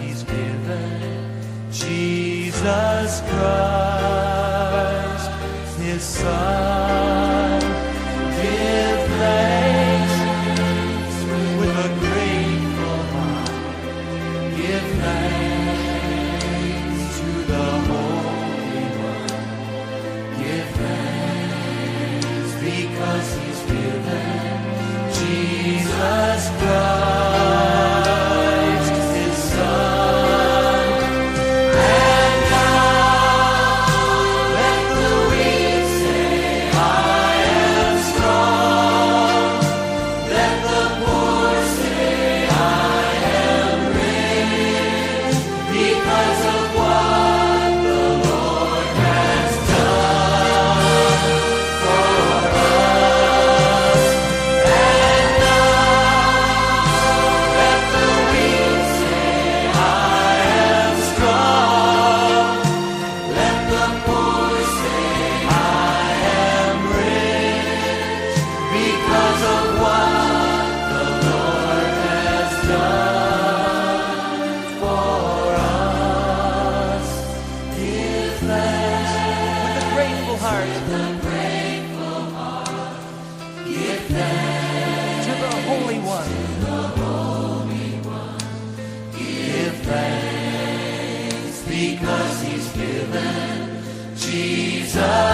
he's given Jesus Christ, his Son. Give thanks with a grateful heart. Give thanks to the Holy One. Give thanks because he's given Jesus Christ, his Son. And now let the weak say, I am strong. Let the poor say, I am rich, because of what the Lord has done for us. And now let the weak say, I am strong. Let the poor say, I am rich, because of what the Lord has done for us. Give thanks with a grateful heart. Give thanks to the Holy One. Give thanks because he's given Jesus